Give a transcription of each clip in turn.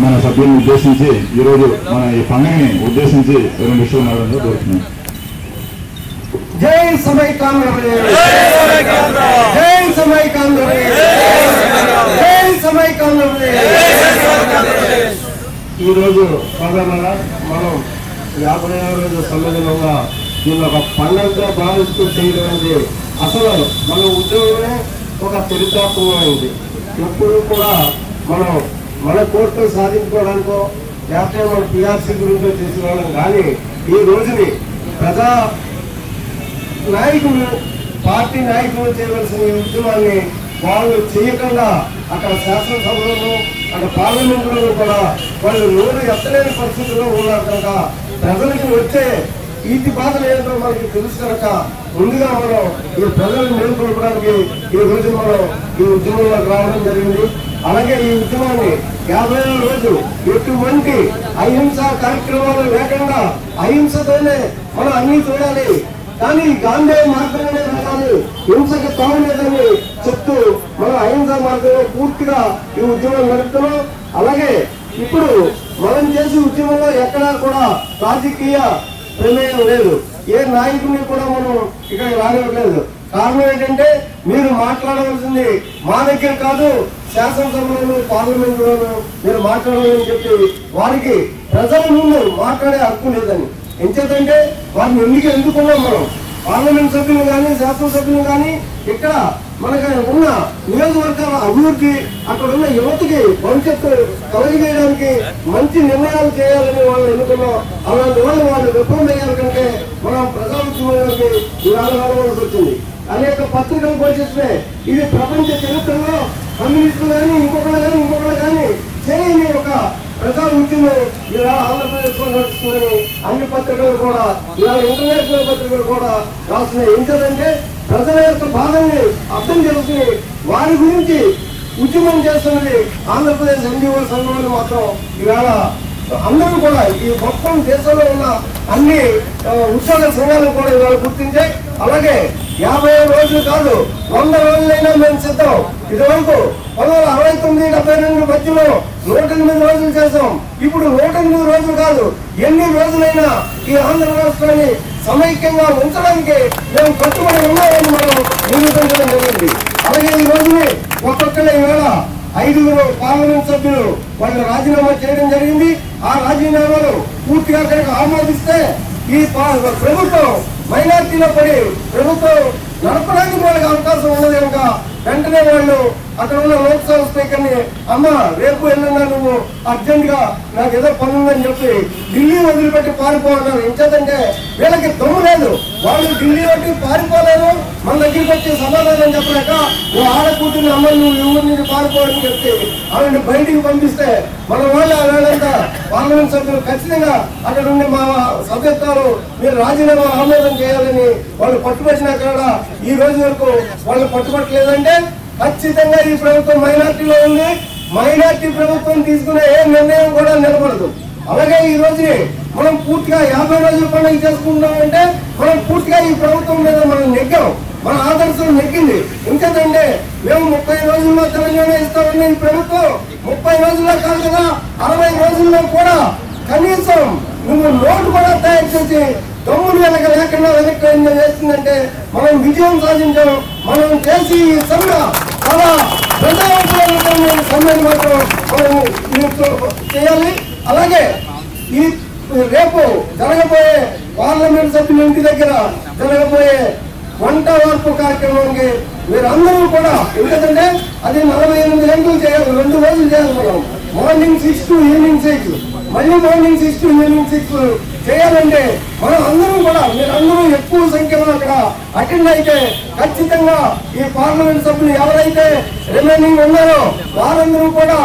మన సభ్యులను ఉద్దేశించి ఈరోజు మన ఈ పండుగని ఉద్దేశించి 2 విషయాలు మాట్లాడడం జరుగుతుంది. జై సమైక్యాంధ్రప్రదేశ్, జై సమైక్యాంధ్రప్రదేశ్, జై సమైక్యాంధ్రప్రదేశ్. ఈరోజు ప్రధానంగా మనం 50వ రోజు సమ్మేళనంగా దీన్ని ఒక పండుగగా భావిస్తూ చేయడం అనేది అసలు మన ఉద్యోగమే ఒక చరిత్రాత్మకమైంది. ఎప్పుడు కూడా మనం మన కోర్టును సాధించుకోవడానికో లేకపోతే మన పిఆర్సీ గురించో చేసుకోవడం కానీ ఈ రోజుని ప్రజా నాయకులు పార్టీ నాయకులు చేయవలసిన ఈ ఉద్యమాన్ని వాళ్ళు చేయకుండా అక్కడ శాసనసభలోనూ అక్కడ పార్లమెంటులో కూడా వాళ్ళు నోరు ఎత్తలేని పరిస్థితుల్లో ఉన్నారు కనుక ప్రజలకు వచ్చే ఈటి బాధలు ఏంటో మనకి తెలుసు కనుక ముందుగా మనం ఈ ప్రజలను మేల్కొల్పడానికి ఈ రోజు మనం ఈ ఉద్యమంలోకి రావడం జరిగింది. అలాగే ఈ ఉద్యమాన్ని 50వ రోజు ఎటువంటి అహింసా కార్యక్రమాలు లేకుండా అహింసతోనే మనం అన్ని చూడాలి, కానీ గాంధీ మార్గంలోనే రావాలి, హింసకు తావలేదని చెప్తూ మనం అహింసా మార్గంలో పూర్తిగా ఈ ఉద్యమం నడుపుతున్నాం. అలాగే ఇప్పుడు మనం చేసే ఉద్యమంలో ఎక్కడా కూడా రాజకీయ ప్రమేయం లేదు, ఏ నాయకుడిని కూడా మనం ఇక్కడ రానివ్వట్లేదు. కారణం ఏంటంటే మీరు మాట్లాడవలసింది మా దగ్గర కాదు, శాసనసభలోను పార్లమెంటులోను మీరు మాట్లాడాలని చెప్పి వారికి ప్రజల ముందు మాట్లాడే హక్కు లేదని. ఎంచేతంటే వారిని ఎందుకున్నాం మనం పార్లమెంట్ సభ్యులు కానీ శాసనసభ్యులు కానీ ఇక్కడ మనకు ఉన్న నియోజకవర్గాల అభివృద్ధి అక్కడ ఉన్న యువతకి భవిష్యత్తు కలగజేయడానికి మంచి నిర్ణయాలు చేయాలని వాళ్ళు ఎన్నుకున్నాం. అలాంటి వాళ్ళు విఫలం అయ్యారు కంటే మనం ప్రజాప్రతినిధులకి రావాల్సి వచ్చింది. అనేక పత్రికలు పోషిస్తే ఇది ప్రపంచ చరిత్రలో కమ్యూనిస్టులు కానీ ఇంకొకరు కానీ చేయని ఒక ప్రజా ఉద్యమం ఇలా ఆంధ్రప్రదేశ్ లో నడుస్తుందని అన్ని పత్రికలు కూడా ఇలా ఇంటర్నేషనల్ పత్రికలు కూడా రాస్తున్నాయి. ఏంటంటే ప్రజల యొక్క బాధల్ని అర్థం చేసుకుని వారి గురించి ఉద్యమం చేస్తున్నది ఆంధ్రప్రదేశ్ ఎన్జిఓ సంఘాలు మాత్రం ఇవాళ అందరూ కూడా ఈ మొత్తం దేశంలో ఉన్న అన్ని ఉద్యోగ సంఘాలు కూడా ఇవాళ గుర్తించాయి. అలాగే 50 రోజులు కాదు 100 రోజులైనా మేము సిద్ధం. ఇదివరకు 1969-72 మధ్యలో 108 రోజులు చేసాం. ఇప్పుడు 108 రోజులు కాదు, ఎన్ని రోజులైనా ఈ ఆంధ్ర రాష్ట్రాన్ని సమైక్యంగా ఉంచడానికి మేము కట్టుబడి ఉన్నామని మనం నిరూపించడం జరిగింది. అలాగే ఈ రోజుని ఒక్కొక్కరు ఈవేళ 5 పార్లమెంట్ సభ్యులు వాళ్ళు రాజీనామా చేయడం జరిగింది. ఆ రాజీనామాలు పూర్తిగా కనుక ఆమోదిస్తే ఈ ప్రభుత్వం మైనార్టీలో పడి ప్రభుత్వం నడపడానికి వాళ్ళకి అవకాశం ఉన్నది కనుక వెంటనే వాళ్ళు అక్కడ ఉన్న లోక్సభ స్పీకర్ ని అమ్మ రేపు ఎల్లున్నా నువ్వు అర్జెంట్ గా నాకు ఏదో పని ఉందని చెప్పి ఢిల్లీ వదిలిపెట్టి పారిపోతున్నారు. ఎంచేతంటే వీళ్ళకి దమ్ము లేదు, వాళ్ళు ఢిల్లీ వట్టి పారిపోలేరు, మన దగ్గరికి వచ్చి సమాధానం చెప్పలేక నువ్వు ఆడకూతుని అమ్మ నువ్వు ఊరి నుంచి పారిపోవాలని చెప్పి ఆవిడని బయటికి పంపిస్తే మన వాళ్ళు ఆ వేళంతా పార్లమెంట్ సభ్యులు ఖచ్చితంగా అక్కడ ఉండి మా సభ్యత్వాలు మీరు రాజీనామా ఆమోదం చేయాలని వాళ్ళు పట్టుబట్టినా కూడా ఈ రోజు వరకు వాళ్ళు పట్టుబట్టలేదంటే ఖచ్చితంగా ఈ ప్రభుత్వం మైనార్టీలో ఉంది. మైనార్టీ ప్రభుత్వం తీసుకునే ఏ నిర్ణయం కూడా నిలబడదు. అలాగే ఈ రోజు మనం పూర్తిగా 50 రోజుల పండుగ చేసుకుంటామంటే మనం పూర్తిగా ఈ ప్రభుత్వం మీద మనం నెగ్గాం, మన ఆదర్శం నెగ్గింది. ఇంకేంటంటే మేము 30 రోజుల్లో తెలంగాణ ఇస్తామని ఈ ప్రభుత్వం 30 రోజుల్లో కాదు కదా 60 రోజుల్లో కూడా కనీసం నువ్వు నోటు కూడా తయారు చేసి దమ్ములు వెనక లేకుండా వెనక్కి చేస్తుందంటే మనం విజయం సాధించాం. మనం చేసి ఈ సమ్మె చాలా ప్రజావంతమైన సమ్మెను మాత్రం మనం చేయాలి. అలాగే ఈ రేపు జరగబోయే పార్లమెంట్ సభ్యుల ఇంటి దగ్గర జరగబోయే వంట వార్పు కార్యక్రమానికి మీరు అందరూ కూడా ఎందుకంటే అది 48 గంటలు చేయాలి, 2 రోజులు చేయాలి. మనం మార్నింగ్ 6 to ఈవినింగ్ 6 మళ్ళీ మార్నింగ్ 6 to ఈవినింగ్ 6 చేయాలంటే మనం అందరం కూడా మీరందరూ ఎక్కువ సంఖ్యలో అక్కడ అటెండ్ అయితే ఖచ్చితంగా ఈ పార్లమెంట్ సభ్యులు ఎవరైతే రిమైనింగ్ ఉన్నారో వారందరూ కూడా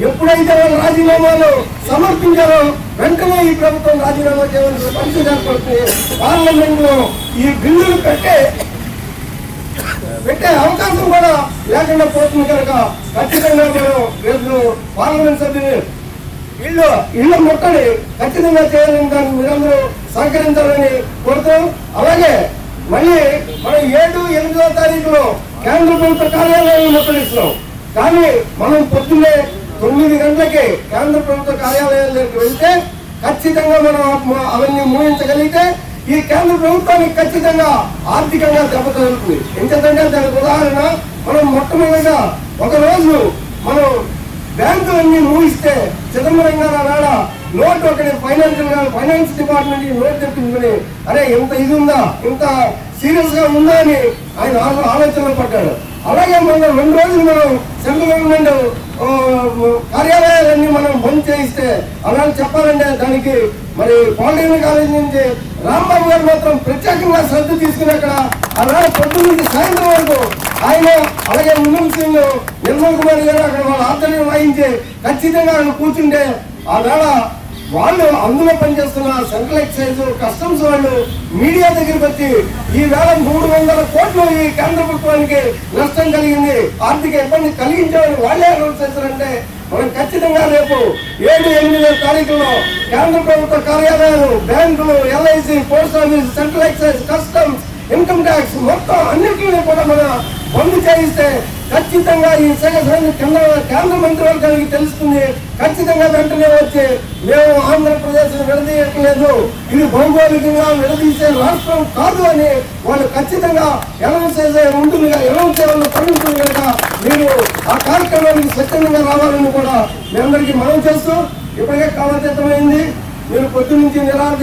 ఎప్పుడైతే వాళ్ళు రాజీనామాలు సమర్పించారో వెంటనే ఈ ప్రభుత్వం రాజీనామా చేయవలసిన పరిస్థితి ఏర్పడుతుంది. పార్లమెంట్ లో ఈ బిల్లులు పెట్టే అవకాశం కూడా లేకుండా పోతుంది కనుక ఖచ్చితంగా మనం రేపు పార్లమెంట్ సభ్యులు ఇళ్ళ ముట్టడి ఖచ్చితంగా చేయాలని దాన్ని మీరందరూ సహకరించాలని కోరుతాం. అలాగే మళ్ళీ మనం 7, 8వ తారీఖులో కేంద్ర ప్రభుత్వ కార్యాలయాన్ని ముట్టడిస్తున్నాం. కానీ మనం పొద్దున్నే 9 గంటలకి కేంద్ర ప్రభుత్వ కార్యాలయాలకు వెళ్తే ఖచ్చితంగా మనం అవన్నీ మూయించగలిగితే ఈ కేంద్ర ప్రభుత్వానికి ఖచ్చితంగా ఆర్థికంగా దెబ్బతలుతుంది. ఎందుకంటే దానికి ఉదాహరణ మనం మొట్టమొదటిగా ఒక రోజు మనం బ్యాంకులన్నీ మూయిస్తే చిదంబరం గారు ఆడ నోట్ ఒకటి ఫైనాన్స్ డిపార్ట్మెంట్ నోట్ తెప్పించుకుని అరే ఇంత ఇది ఉందా, ఇంత సీరియస్ గా ఉందా అని ఆయన ఆలోచనలో పడ్డాడు. అలాగే మనం 2 రోజులు మనం సెంట్రల్ గవర్నమెంట్ కార్యాలయాలన్నీ మనం బంద్ చేయిస్తే అలాగే చెప్పాలంటే దానికి మరి పాలిటెక్నిక్ కాలేజ్ నుంచి రాంబాబు గారు మాత్రం ప్రత్యేకంగా శ్రద్ధ తీసుకుని అక్కడ అలా పొద్దు నుంచి సాయంత్రం వరకు ఆయన అలాగే మున్నం సింగ్ నిర్మల్ కుమార్ గారు అక్కడ వాళ్ళ ఆధ్వర్యం వహించి ఖచ్చితంగా అక్కడ కూర్చుంటే ఆవేళ వాళ్ళు అందులో పనిచేస్తున్న సెంట్రల్ ఎక్సైజ్ కస్టమ్స్ వాళ్ళు మీడియా దగ్గరికి వచ్చి ఈ వేళ 300 కోట్లు ఈ కేంద్ర ప్రభుత్వానికి నష్టం కలిగింది, ఆర్థిక ఇబ్బంది కలిగించామని వాళ్ళే అనౌన్స్ చేశారంటే మనం ఖచ్చితంగా రేపు 7, 8 తారీఖుల్లో కేంద్ర ప్రభుత్వ కార్యాలయాలు, బ్యాంకులు, LIC, post office, central excise, customs, income tax మొత్తం అన్నింటినీ కూడా మనం బంద్ చేయిస్తే ఖచ్చితంగా ఈ కేంద్ర మంత్రివర్గానికి తెలుస్తుంది. ఖచ్చితంగా వెంటనే వచ్చి మేము ఆంధ్రప్రదేశ్ విడదీయట్లేదు, ఇది భౌగోళికంగా విడదీసే రాష్ట్రం కాదు అని వాళ్ళు ఖచ్చితంగా అనౌన్స్ చేసే ఉంటుందిగా, అనౌన్స్ చేయాలని పడుతుంది కనుక మీరు ఆ కార్యక్రమానికి స్వచ్ఛందంగా రావాలని కూడా మీ అందరికీ మనం చేస్తూ ఇప్పటికే కాలతీతమైంది. మీరు పొద్దు నుంచి నిరాహార